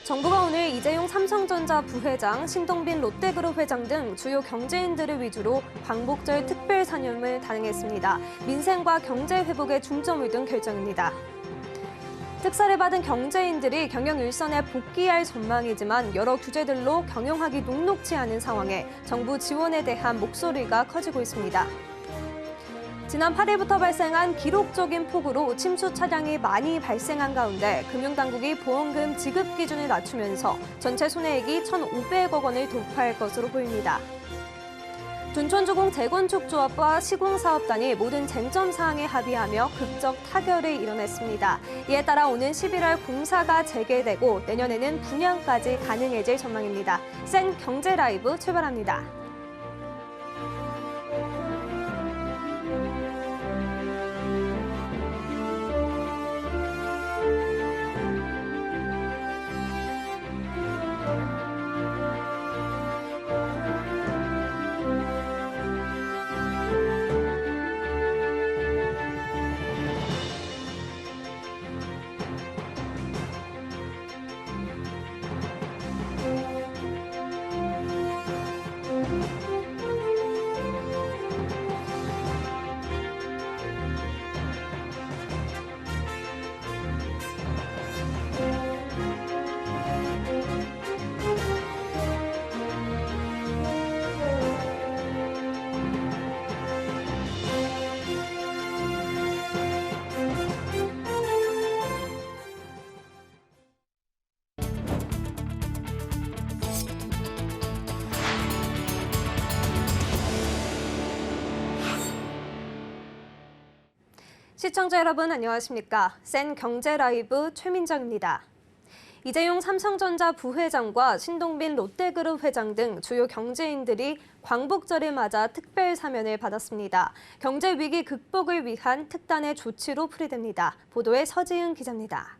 정부가 오늘 이재용 삼성전자 부회장, 신동빈 롯데그룹 회장 등 주요 경제인들을 위주로 광복절 특별 사념을 단행했습니다. 민생과 경제 회복에 중점을 둔 결정입니다. 특사를 받은 경제인들이 경영 일선에 복귀할 전망이지만 여러 규제들로 경영하기 녹록지 않은 상황에 정부 지원에 대한 목소리가 커지고 있습니다. 지난 8일부터 발생한 기록적인 폭우로 침수 차량이 많이 발생한 가운데 금융당국이 보험금 지급 기준을 낮추면서 전체 손해액이 1,500억 원을 돌파할 것으로 보입니다. 둔촌주공 재건축조합과 시공사업단이 모든 쟁점 사항에 합의하며 극적 타결을 이뤄냈습니다. 이에 따라 오는 11월 공사가 재개되고 내년에는 분양까지 가능해질 전망입니다. 센 경제 라이브 출발합니다. 시청자 여러분 안녕하십니까? 센 경제 라이브 최민정입니다. 이재용 삼성전자 부회장과 신동빈 롯데그룹 회장 등 주요 경제인들이 광복절을 맞아 특별 사면을 받았습니다. 경제 위기 극복을 위한 특단의 조치로 풀이됩니다. 보도에 서지은 기자입니다.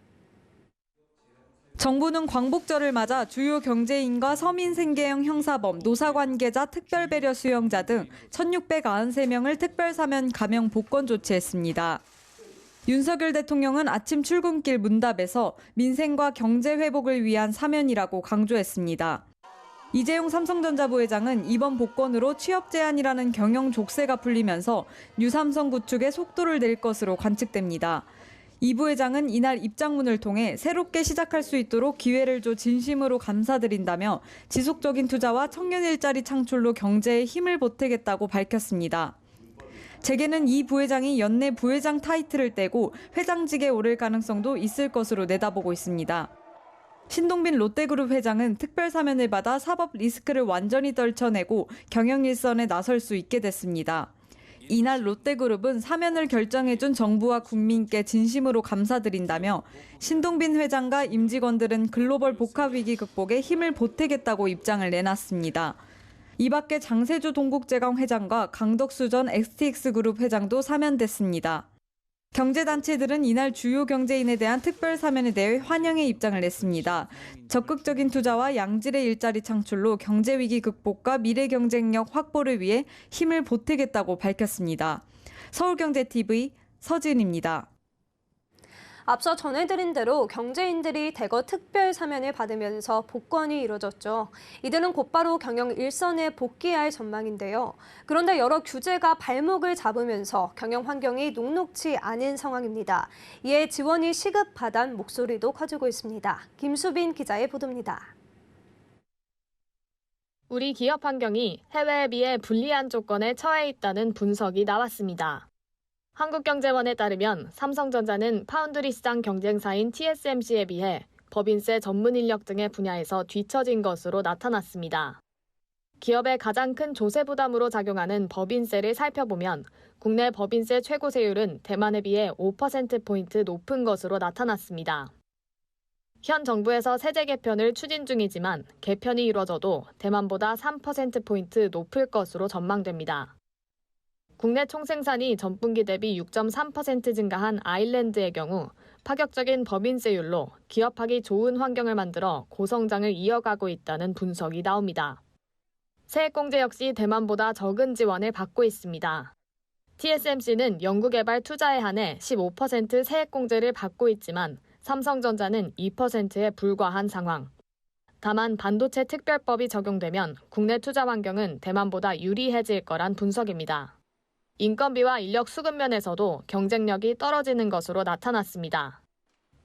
정부는 광복절을 맞아 주요 경제인과 서민생계형 형사범, 노사관계자, 특별배려 수용자 등 1,693명을 특별사면 감형 복권 조치했습니다. 윤석열 대통령은 아침 출근길 문답에서 민생과 경제 회복을 위한 사면이라고 강조했습니다. 이재용 삼성전자 부회장은 이번 복권으로 취업 제한이라는 경영 족쇄가 풀리면서 뉴삼성 구축에 속도를 낼 것으로 관측됩니다. 이 부회장은 이날 입장문을 통해 새롭게 시작할 수 있도록 기회를 줘 진심으로 감사드린다며 지속적인 투자와 청년 일자리 창출로 경제에 힘을 보태겠다고 밝혔습니다. 재계는 이 부회장이 연내 부회장 타이틀을 떼고 회장직에 오를 가능성도 있을 것으로 내다보고 있습니다. 신동빈 롯데그룹 회장은 특별 사면을 받아 사법 리스크를 완전히 떨쳐내고 경영 일선에 나설 수 있게 됐습니다. 이날 롯데그룹은 사면을 결정해준 정부와 국민께 진심으로 감사드린다며 신동빈 회장과 임직원들은 글로벌 복합 위기 극복에 힘을 보태겠다고 입장을 내놨습니다. 이 밖에 장세주 동국제강 회장과 강덕수 전 STX그룹 회장도 사면됐습니다. 경제단체들은 이날 주요 경제인에 대한 특별 사면에 대해 환영의 입장을 냈습니다. 적극적인 투자와 양질의 일자리 창출로 경제 위기 극복과 미래 경쟁력 확보를 위해 힘을 보태겠다고 밝혔습니다. 서울경제TV 서지은입니다. 앞서 전해드린 대로 경제인들이 대거 특별 사면을 받으면서 복권이 이뤄졌죠. 이들은 곧바로 경영 일선에 복귀할 전망인데요. 그런데 여러 규제가 발목을 잡으면서 경영 환경이 녹록지 않은 상황입니다. 이에 지원이 시급하다는 목소리도 커지고 있습니다. 김수빈 기자의 보도입니다. 우리 기업 환경이 해외에 비해 불리한 조건에 처해 있다는 분석이 나왔습니다. 한국경제원에 따르면 삼성전자는 파운드리 시장 경쟁사인 TSMC에 비해 법인세 전문 인력 등의 분야에서 뒤처진 것으로 나타났습니다. 기업의 가장 큰 조세 부담으로 작용하는 법인세를 살펴보면 국내 법인세 최고세율은 대만에 비해 5%포인트 높은 것으로 나타났습니다. 현 정부에서 세제 개편을 추진 중이지만 개편이 이뤄져도 대만보다 3%포인트 높을 것으로 전망됩니다. 국내 총생산이 전분기 대비 6.3% 증가한 아일랜드의 경우 파격적인 법인세율로 기업하기 좋은 환경을 만들어 고성장을 이어가고 있다는 분석이 나옵니다. 세액공제 역시 대만보다 적은 지원을 받고 있습니다. TSMC는 연구개발 투자에 한해 15% 세액공제를 받고 있지만 삼성전자는 2%에 불과한 상황. 다만 반도체 특별법이 적용되면 국내 투자 환경은 대만보다 유리해질 거란 분석입니다. 인건비와 인력 수급 면에서도 경쟁력이 떨어지는 것으로 나타났습니다.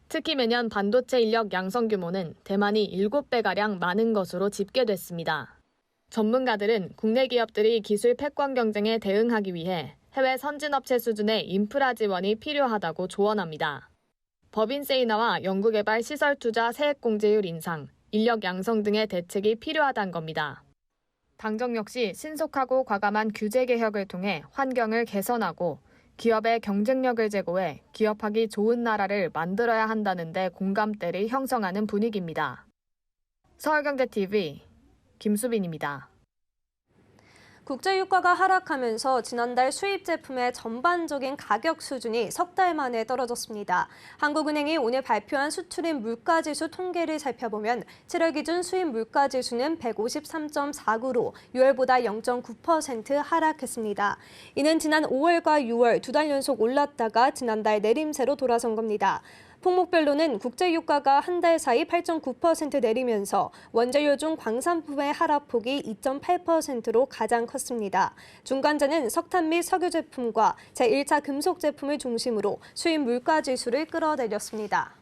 특히 매년 반도체 인력 양성 규모는 대만이 7배가량 많은 것으로 집계됐습니다. 전문가들은 국내 기업들이 기술 패권 경쟁에 대응하기 위해 해외 선진업체 수준의 인프라 지원이 필요하다고 조언합니다. 법인세 인하와 연구개발 시설 투자 세액공제율 인상, 인력 양성 등의 대책이 필요하다는 겁니다. 당정 역시 신속하고 과감한 규제 개혁을 통해 환경을 개선하고 기업의 경쟁력을 제고해 기업하기 좋은 나라를 만들어야 한다는 데 공감대를 형성하는 분위기입니다. 서울경제TV 김수빈입니다. 국제유가가 하락하면서 지난달 수입 제품의 전반적인 가격 수준이 석 달 만에 떨어졌습니다. 한국은행이 오늘 발표한 수출입 물가지수 통계를 살펴보면 7월 기준 수입 물가지수는 153.49로 6월보다 0.9% 하락했습니다. 이는 지난 5월과 6월 2달 연속 올랐다가 지난달 내림세로 돌아선 겁니다. 품목별로는 국제유가가 한 달 사이 8.9% 내리면서 원재료 중 광산품의 하락폭이 2.8%로 가장 컸습니다. 중간재는 석탄 및 석유 제품과 제1차 금속 제품을 중심으로 수입 물가 지수를 끌어내렸습니다.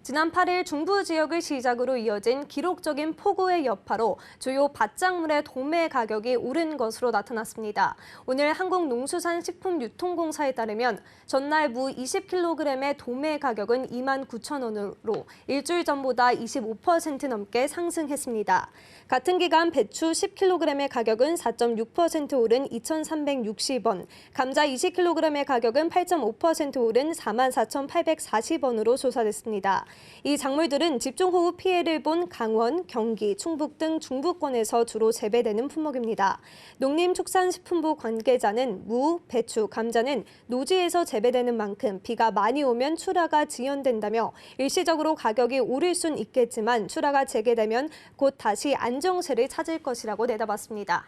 지난 8일 중부 지역을 시작으로 이어진 기록적인 폭우의 여파로 주요 밭작물의 도매 가격이 오른 것으로 나타났습니다. 오늘 한국농수산식품유통공사에 따르면 전날 무 20kg의 도매 가격은 29,000원으로 일주일 전보다 25% 넘게 상승했습니다. 같은 기간 배추 10kg의 가격은 4.6% 오른 2,360원, 감자 20kg의 가격은 8.5% 오른 44,840원으로 조사됐습니다. 이 작물들은 집중호우 피해를 본 강원, 경기, 충북 등 중부권에서 주로 재배되는 품목입니다. 농림축산식품부 관계자는 무, 배추, 감자는 노지에서 재배되는 만큼 비가 많이 오면 출하가 지연된다며 일시적으로 가격이 오를 순 있겠지만 출하가 재개되면 곧 다시 안정세를 찾을 것이라고 내다봤습니다.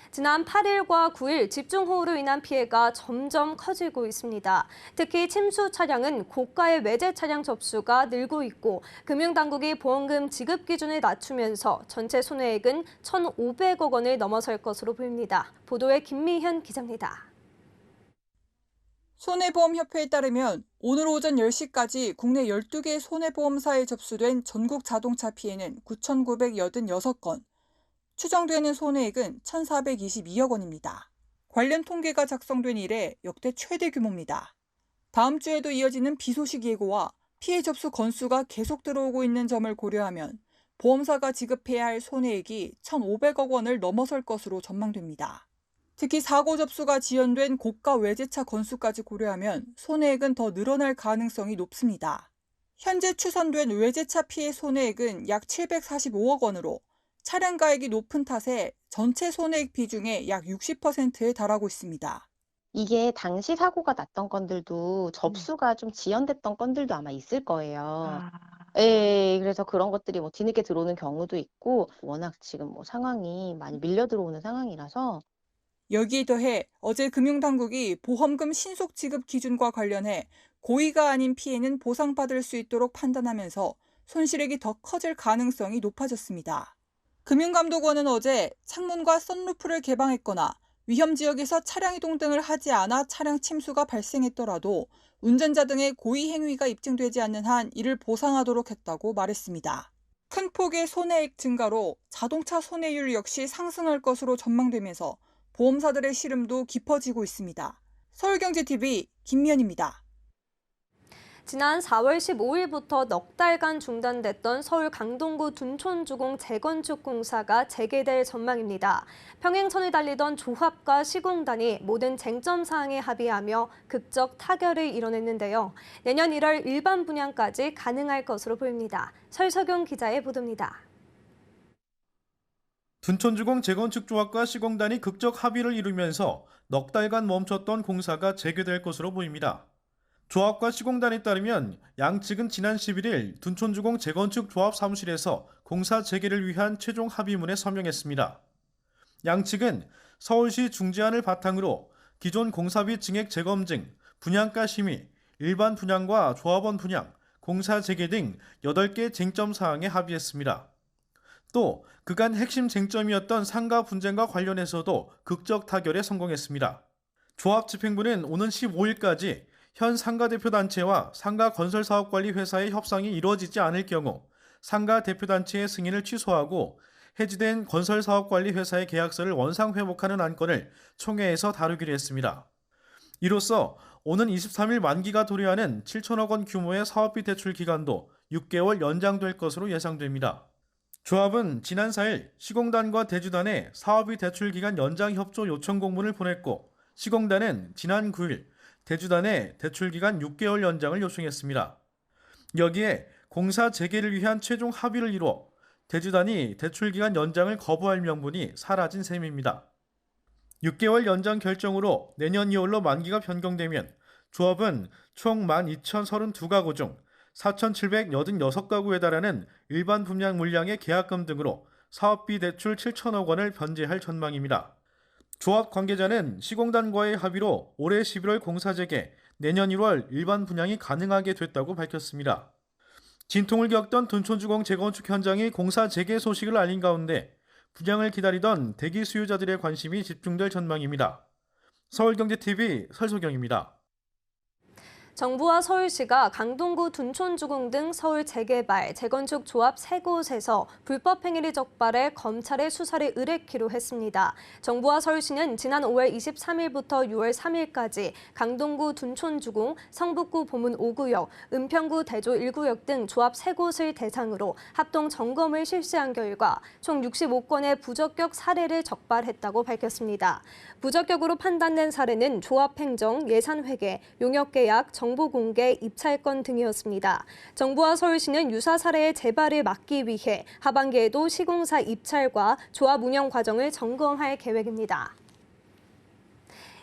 지난 8일과 9일 집중호우로 인한 피해가 점점 커지고 있습니다. 특히 침수 차량은 고가의 외제 차량 접수가 늘고 있고 금융당국이 보험금 지급 기준을 낮추면서 전체 손해액은 1,500억 원을 넘어설 것으로 보입니다. 보도에 김미현 기자입니다. 손해보험협회에 따르면 오늘 오전 10시까지 국내 12개 손해보험사에 접수된 전국 자동차 피해는 9,986건, 추정되는 손해액은 1,422억 원입니다. 관련 통계가 작성된 이래 역대 최대 규모입니다. 다음 주에도 이어지는 비 소식 예고와 피해 접수 건수가 계속 들어오고 있는 점을 고려하면 보험사가 지급해야 할 손해액이 1,500억 원을 넘어설 것으로 전망됩니다. 특히 사고 접수가 지연된 고가 외제차 건수까지 고려하면 손해액은 더 늘어날 가능성이 높습니다. 현재 추산된 외제차 피해 손해액은 약 745억 원으로 차량 가액이 높은 탓에 전체 손해액 비중의 약 60%에 달하고 있습니다. 이게 당시 사고가 났던 건들도 접수가 좀 지연됐던 건들도 아마 있을 거예요. 예, 그래서 그런 것들이 뭐 뒤늦게 들어오는 경우도 있고 워낙 지금 뭐 상황이 많이 밀려 들어오는 상황이라서 여기에 더해 어제 금융당국이 보험금 신속 지급 기준과 관련해 고의가 아닌 피해는 보상받을 수 있도록 판단하면서 손실액이 더 커질 가능성이 높아졌습니다. 금융감독원은 어제 창문과 선루프를 개방했거나 위험 지역에서 차량 이동 등을 하지 않아 차량 침수가 발생했더라도 운전자 등의 고의 행위가 입증되지 않는 한 이를 보상하도록 했다고 말했습니다. 큰 폭의 손해액 증가로 자동차 손해율 역시 상승할 것으로 전망되면서 보험사들의 시름도 깊어지고 있습니다. 서울경제TV 김미연입니다. 지난 4월 15일부터 넉 달간 중단됐던 서울 강동구 둔촌주공 재건축 공사가 재개될 전망입니다. 평행선을 달리던 조합과 시공단이 모든 쟁점 사항에 합의하며 극적 타결을 이뤄냈는데요. 내년 1월 일반 분양까지 가능할 것으로 보입니다. 설석용 기자의 보도입니다. 둔촌주공 재건축 조합과 시공단이 극적 합의를 이루면서 넉 달간 멈췄던 공사가 재개될 것으로 보입니다. 조합과 시공단에 따르면 양측은 지난 11일 둔촌주공 재건축 조합 사무실에서 공사 재개를 위한 최종 합의문에 서명했습니다. 양측은 서울시 중재안을 바탕으로 기존 공사비 증액 재검증, 분양가 심의, 일반 분양과 조합원 분양, 공사 재개 등 8개 쟁점 사항에 합의했습니다. 또 그간 핵심 쟁점이었던 상가 분쟁과 관련해서도 극적 타결에 성공했습니다. 조합 집행부는 오는 15일까지 현 상가 대표단체와 상가 건설사업관리회사의 협상이 이루어지지 않을 경우 상가 대표단체의 승인을 취소하고 해지된 건설사업관리회사의 계약서를 원상 회복하는 안건을 총회에서 다루기로 했습니다. 이로써 오는 23일 만기가 도래하는 7천억 원 규모의 사업비 대출 기간도 6개월 연장될 것으로 예상됩니다. 조합은 지난 4일 시공단과 대주단에 사업비 대출 기간 연장 협조 요청 공문을 보냈고 시공단은 지난 9일 대주단에 대출 기간 6개월 연장을 요청했습니다. 여기에 공사 재개를 위한 최종 합의를 이루어 대주단이 대출 기간 연장을 거부할 명분이 사라진 셈입니다. 6개월 연장 결정으로 내년 2월로 만기가 변경되면 조합은 총 12,032가구 중 4,786가구에 달하는 일반 분양 물량의 계약금 등으로 사업비 대출 7천억 원을 변제할 전망입니다. 조합 관계자는 시공단과의 합의로 올해 11월 공사 재개, 내년 1월 일반 분양이 가능하게 됐다고 밝혔습니다. 진통을 겪던 둔촌주공 재건축 현장이 공사 재개 소식을 알린 가운데 분양을 기다리던 대기 수요자들의 관심이 집중될 전망입니다. 서울경제TV 설소경입니다. 정부와 서울시가 강동구 둔촌주공 등 서울 재개발, 재건축 조합 3곳에서 불법 행위를 적발해 검찰에 수사를 의뢰키로 했습니다. 정부와 서울시는 지난 5월 23일부터 6월 3일까지 강동구 둔촌주공, 성북구 보문 5구역, 은평구 대조 1구역 등 조합 3곳을 대상으로 합동 점검을 실시한 결과 총 65건의 부적격 사례를 적발했다고 밝혔습니다. 부적격으로 판단된 사례는 조합행정, 예산회계, 용역계약, 정보공개, 입찰권 등이었습니다. 정부와 서울시는 유사 사례의 재발을 막기 위해 하반기에도 시공사 입찰과 조합 운영 과정을 점검할 계획입니다.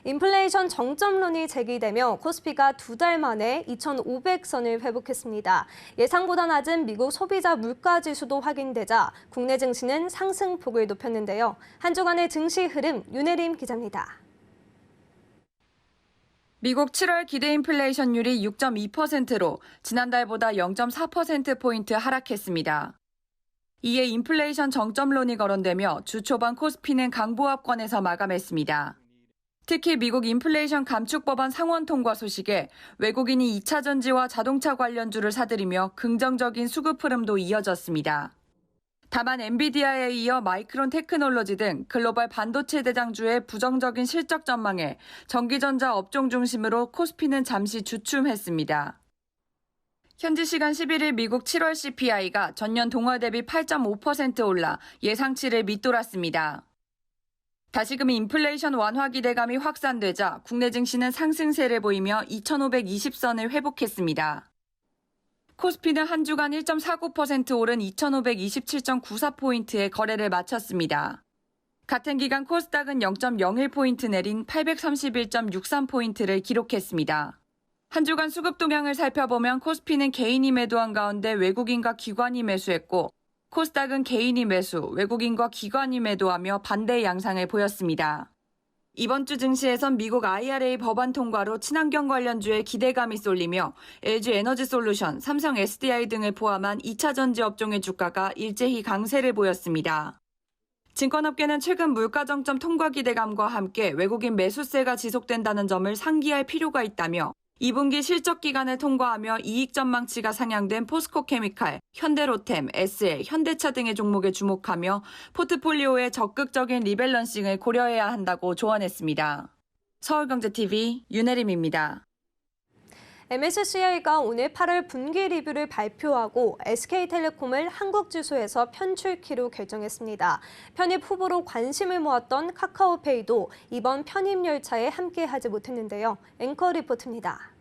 인플레이션 정점론이 제기되며 코스피가 2달 만에 2,500선을 회복했습니다. 예상보다 낮은 미국 소비자 물가지수도 확인되자 국내 증시는 상승폭을 높였는데요. 한 주간의 증시 흐름 윤혜림 기자입니다. 미국 7월 기대 인플레이션율이 6.2%로 지난달보다 0.4%포인트 하락했습니다. 이에 인플레이션 정점론이 거론되며 주 초반 코스피는 강보합권에서 마감했습니다. 특히 미국 인플레이션 감축 법안 상원 통과 소식에 외국인이 2차 전지와 자동차 관련주를 사들이며 긍정적인 수급 흐름도 이어졌습니다. 다만 엔비디아에 이어 마이크론 테크놀로지 등 글로벌 반도체 대장주의 부정적인 실적 전망에 전기전자 업종 중심으로 코스피는 잠시 주춤했습니다. 현지 시간 11일 미국 7월 CPI가 전년 동월 대비 8.5% 올라 예상치를 밑돌았습니다. 다시금 인플레이션 완화 기대감이 확산되자 국내 증시는 상승세를 보이며 2,520선을 회복했습니다. 코스피는 한 주간 1.49% 오른 2,527.94포인트의 거래를 마쳤습니다. 같은 기간 코스닥은 0.01포인트 내린 831.63포인트를 기록했습니다. 한 주간 수급 동향을 살펴보면 코스피는 개인이 매도한 가운데 외국인과 기관이 매수했고 코스닥은 개인이 매수, 외국인과 기관이 매도하며 반대 양상을 보였습니다. 이번 주 증시에선 미국 IRA 법안 통과로 친환경 관련주에 기대감이 쏠리며 LG 에너지솔루션, 삼성 SDI 등을 포함한 2차 전지 업종의 주가가 일제히 강세를 보였습니다. 증권업계는 최근 물가정점 통과 기대감과 함께 외국인 매수세가 지속된다는 점을 상기할 필요가 있다며 2분기 실적 기간을 통과하며 이익 전망치가 상향된 포스코케미칼, 현대로템, SL, 현대차 등의 종목에 주목하며 포트폴리오의 적극적인 리밸런싱을 고려해야 한다고 조언했습니다. 서울경제TV 윤혜림입니다. MSCI가 오늘 8월 분기 리뷰를 발표하고 SK텔레콤을 한국지수에서 편출키로 결정했습니다. 편입 후보로 관심을 모았던 카카오페이도 이번 편입 열차에 함께하지 못했는데요. 앵커 리포트입니다.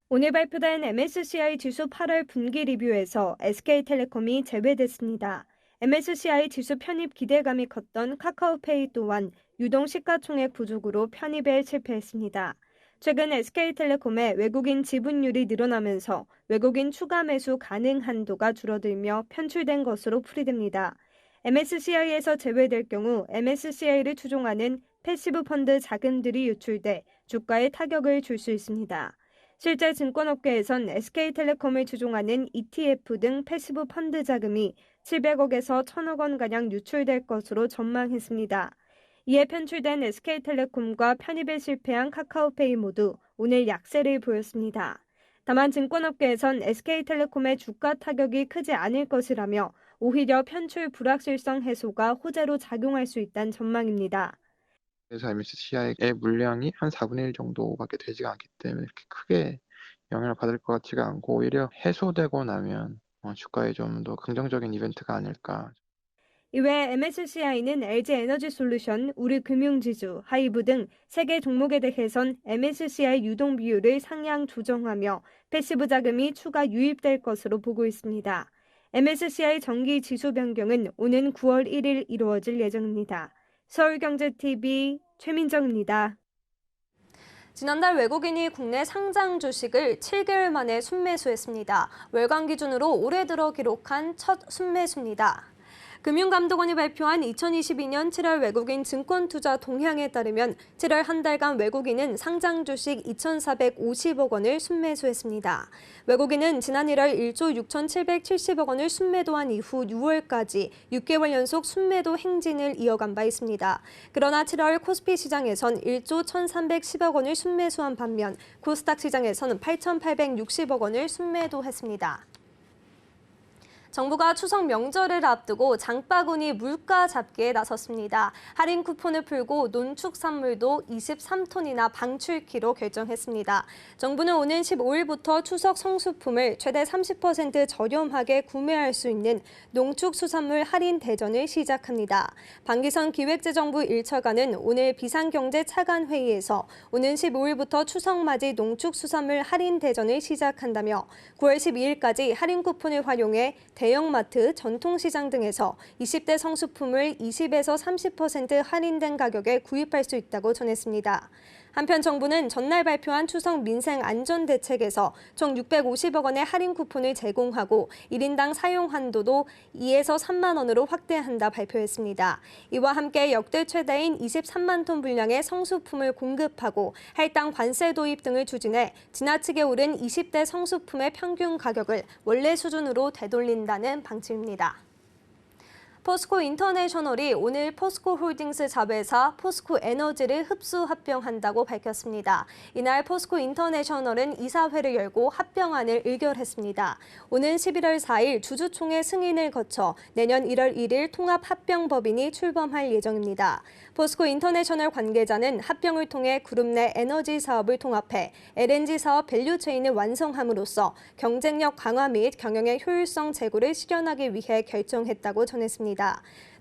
오늘 발표된 MSCI 지수 8월 분기 리뷰에서 SK텔레콤이 제외됐습니다. MSCI 지수 편입 기대감이 컸던 카카오페이 또한 유동 시가총액 부족으로 편입에 실패했습니다. 최근 SK텔레콤의 외국인 지분율이 늘어나면서 외국인 추가 매수 가능 한도가 줄어들며 편출된 것으로 풀이됩니다. MSCI에서 제외될 경우 MSCI를 추종하는 패시브 펀드 자금들이 유출돼 주가에 타격을 줄 수 있습니다. 실제 증권업계에선 SK텔레콤을 추종하는 ETF 등 패시브 펀드 자금이 700억에서 1,000억 원가량 유출될 것으로 전망했습니다. 이에 편출된 SK텔레콤과 편입에 실패한 카카오페이 모두 오늘 약세를 보였습니다. 다만 증권업계에선 SK텔레콤의 주가 타격이 크지 않을 것이라며 오히려 편출 불확실성 해소가 호재로 작용할 수 있다는 전망입니다. 그래서 MSCI의 물량이 한 4분의 1 정도밖에 되지가 않기 때문에 이렇게 크게 영향을 받을 것 같지가 않고 오히려 해소되고 나면 주가에 좀 더 긍정적인 이벤트가 아닐까. 이외 MSCI는 LG에너지솔루션, 우리금융지주, 하이브 등 3개 종목에 대해선 MSCI 유동 비율을 상향 조정하며 패시브 자금이 추가 유입될 것으로 보고 있습니다. MSCI 정기 지수 변경은 오는 9월 1일 이루어질 예정입니다. 서울경제TV 최민정입니다. 지난달 외국인이 국내 상장 주식을 7개월 만에 순매수했습니다. 월간 기준으로 올해 들어 기록한 첫 순매수입니다. 금융감독원이 발표한 2022년 7월 외국인 증권 투자 동향에 따르면 7월 한 달간 외국인은 상장 주식 2,450억 원을 순매수했습니다. 외국인은 지난 1월 1조 6,770억 원을 순매도한 이후 6월까지 6개월 연속 순매도 행진을 이어간 바 있습니다. 그러나 7월 코스피 시장에선 1조 1,310억 원을 순매수한 반면 코스닥 시장에서는 8,860억 원을 순매도했습니다. 정부가 추석 명절을 앞두고 장바구니 물가 잡기에 나섰습니다. 할인 쿠폰을 풀고 농축산물도 23톤이나 방출키로 결정했습니다. 정부는 오는 15일부터 추석 성수품을 최대 30% 저렴하게 구매할 수 있는 농축수산물 할인 대전을 시작합니다. 방기선 기획재정부 1차관은 오늘 비상경제 차관회의에서 오는 15일부터 추석맞이 농축수산물 할인 대전을 시작한다며 9월 12일까지 할인 쿠폰을 활용해 대형마트, 전통시장 등에서 20대 성수품을 20에서 30% 할인된 가격에 구입할 수 있다고 전했습니다. 한편 정부는 전날 발표한 추석 민생 안전대책에서 총 650억 원의 할인 쿠폰을 제공하고 1인당 사용 한도도 2에서 3만 원으로 확대한다 발표했습니다. 이와 함께 역대 최대인 23만 톤 분량의 성수품을 공급하고 할당 관세 도입 등을 추진해 지나치게 오른 20대 성수품의 평균 가격을 원래 수준으로 되돌린다는 방침입니다. 포스코 인터내셔널이 오늘 포스코 홀딩스 자회사 포스코 에너지를 흡수 합병한다고 밝혔습니다. 이날 포스코 인터내셔널은 이사회를 열고 합병안을 의결했습니다. 오는 11월 4일 주주총회 승인을 거쳐 내년 1월 1일 통합합병법인이 출범할 예정입니다. 포스코 인터내셔널 관계자는 합병을 통해 그룹 내 에너지 사업을 통합해 LNG 사업 밸류체인을 완성함으로써 경쟁력 강화 및 경영의 효율성 제고를 실현하기 위해 결정했다고 전했습니다.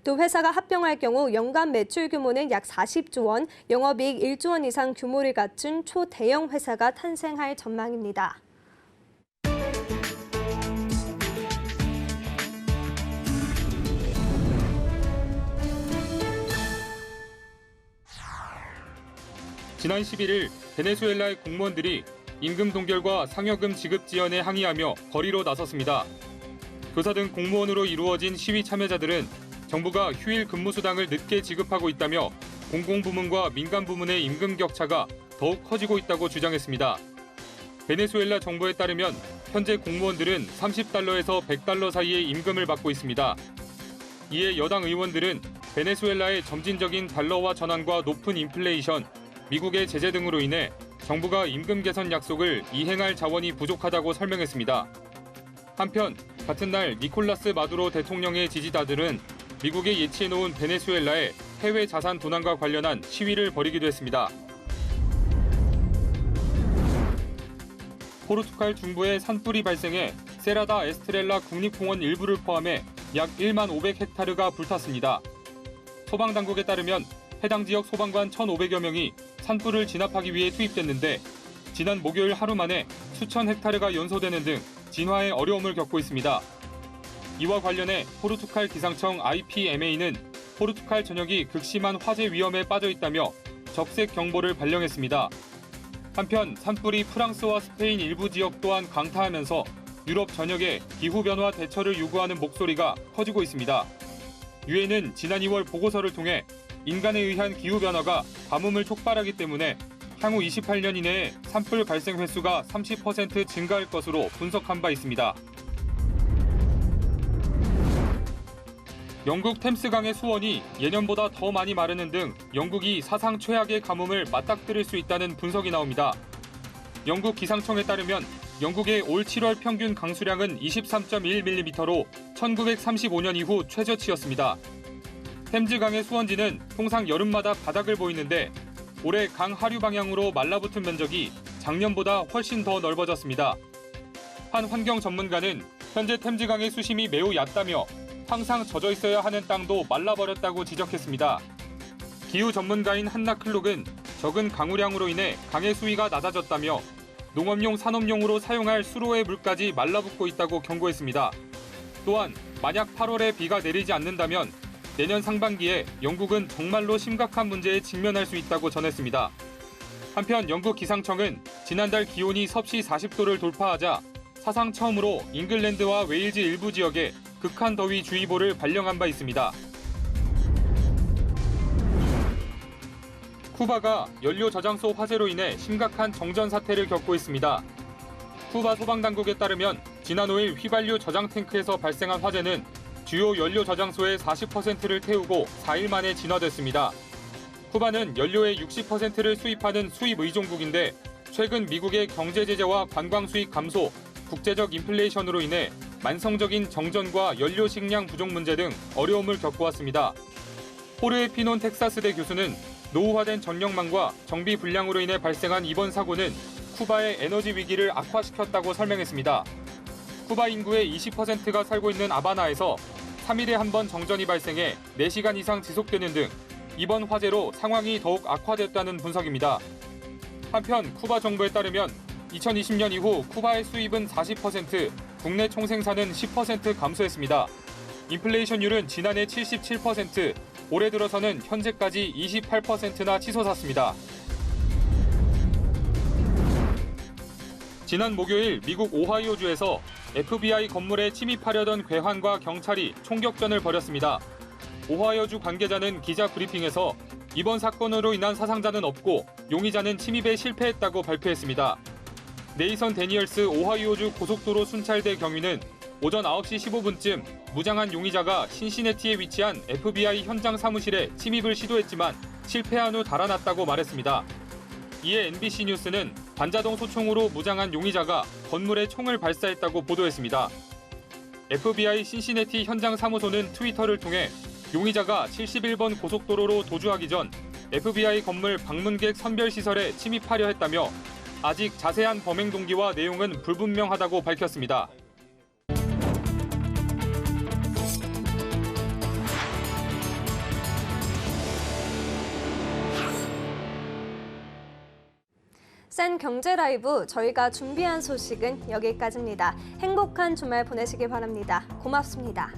두 회사가 합병할 경우 연간 매출 규모는 약 40조 원, 영업이익 1조 원 이상 규모를 갖춘 초대형 회사가 탄생할 전망입니다. 지난 11일 베네수엘라의 공무원들이 임금 동결과 상여금 지급 지연에 항의하며 거리로 나섰습니다. 교사 등 공무원으로 이루어진 시위 참여자들은 정부가 휴일 근무수당을 늦게 지급하고 있다며 공공부문과 민간부문의 임금 격차가 더욱 커지고 있다고 주장했습니다. 베네수엘라 정부에 따르면 현재 공무원들은 30달러에서 100달러 사이의 임금을 받고 있습니다. 이에 여당 의원들은 베네수엘라의 점진적인 달러화 전환과 높은 인플레이션, 미국의 제재 등으로 인해 정부가 임금 개선 약속을 이행할 자원이 부족하다고 설명했습니다. 한편 같은 날 니콜라스 마두로 대통령의 지지자들은 미국에 예치해놓은 베네수엘라의 해외 자산 도난과 관련한 시위를 벌이기도 했습니다. 포르투갈 중부에 산불이 발생해 세라다 에스트렐라 국립공원 일부를 포함해 약 1만 500헥타르가 불탔습니다. 소방당국에 따르면 해당 지역 소방관 1,500여 명이 산불을 진압하기 위해 투입됐는데 지난 목요일 하루 만에 수천 헥타르가 연소되는 등 진화에 어려움을 겪고 있습니다. 이와 관련해 포르투갈 기상청 IPMA는 포르투갈 전역이 극심한 화재 위험에 빠져 있다며 적색 경보를 발령했습니다. 한편 산불이 프랑스와 스페인 일부 지역 또한 강타하면서 유럽 전역에 기후변화 대처를 요구하는 목소리가 커지고 있습니다. 유엔은 지난 2월 보고서를 통해 인간에 의한 기후변화가 가뭄을 촉발하기 때문에 향후 28년 이내에 산불 발생 횟수가 30% 증가할 것으로 분석한 바 있습니다. 영국 템스강의 수원이 예년보다 더 많이 마르는 등 영국이 사상 최악의 가뭄을 맞닥뜨릴 수 있다는 분석이 나옵니다. 영국 기상청에 따르면 영국의 올 7월 평균 강수량은 23.1mm로 1935년 이후 최저치였습니다. 템즈강의 수원지는 통상 여름마다 바닥을 보이는데 올해 강 하류 방향으로 말라붙은 면적이 작년보다 훨씬 더 넓어졌습니다. 한 환경 전문가는 현재 템즈강의 수심이 매우 얕다며 항상 젖어 있어야 하는 땅도 말라버렸다고 지적했습니다. 기후 전문가인 한나 클록은 적은 강우량으로 인해 강의 수위가 낮아졌다며 농업용 산업용으로 사용할 수로의 물까지 말라붙고 있다고 경고했습니다. 또한 만약 8월에 비가 내리지 않는다면 내년 상반기에 영국은 정말로 심각한 문제에 직면할 수 있다고 전했습니다. 한편 영국 기상청은 지난달 기온이 섭씨 40도를 돌파하자 사상 처음으로 잉글랜드와 웨일즈 일부 지역에 극한 더위 주의보를 발령한 바 있습니다. 쿠바가 연료 저장소 화재로 인해 심각한 정전 사태를 겪고 있습니다. 쿠바 소방당국에 따르면 지난 5일 휘발유 저장 탱크에서 발생한 화재는 주요 연료 저장소의 40%를 태우고 4일 만에 진화됐습니다. 쿠바는 연료의 60%를 수입하는 수입 의존국인데 최근 미국의 경제 제재와 관광 수익 감소, 국제적 인플레이션으로 인해 만성적인 정전과 연료 식량 부족 문제 등 어려움을 겪어왔습니다. 호르헤 피논 텍사스대 교수는 노후화된 전력망과 정비 불량으로 인해 발생한 이번 사고는 쿠바의 에너지 위기를 악화시켰다고 설명했습니다. 쿠바 인구의 20%가 살고 있는 아바나에서 3일에 한 번 정전이 발생해 4시간 이상 지속되는 등 이번 화재로 상황이 더욱 악화됐다는 분석입니다. 한편 쿠바 정부에 따르면 2020년 이후 쿠바의 수입은 40%, 국내 총생산은 10% 감소했습니다. 인플레이션율은 지난해 77%, 올해 들어서는 현재까지 28%나 치솟았습니다. 지난 목요일 미국 오하이오주에서 FBI 건물에 침입하려던 괴환과 경찰이 총격전을 벌였습니다. 오하이오주 관계자는 기자 브리핑에서 이번 사건으로 인한 사상자는 없고 용의자는 침입에 실패했다고 발표했습니다. 네이선 데니얼스 오하이오주 고속도로 순찰대 경위는 오전 9시 15분쯤 무장한 용의자가 신시내티에 위치한 FBI 현장 사무실에 침입을 시도했지만 실패한 후 달아났다고 말했습니다. 이에 NBC 뉴스는 반자동 소총으로 무장한 용의자가 건물에 총을 발사했다고 보도했습니다. FBI 신시내티 현장 사무소는 트위터를 통해 용의자가 71번 고속도로로 도주하기 전 FBI 건물 방문객 선별시설에 침입하려 했다며 아직 자세한 범행 동기와 내용은 불분명하다고 밝혔습니다. 센 경제 라이브, 저희가 준비한 소식은 여기까지입니다. 행복한 주말 보내시길 바랍니다. 고맙습니다.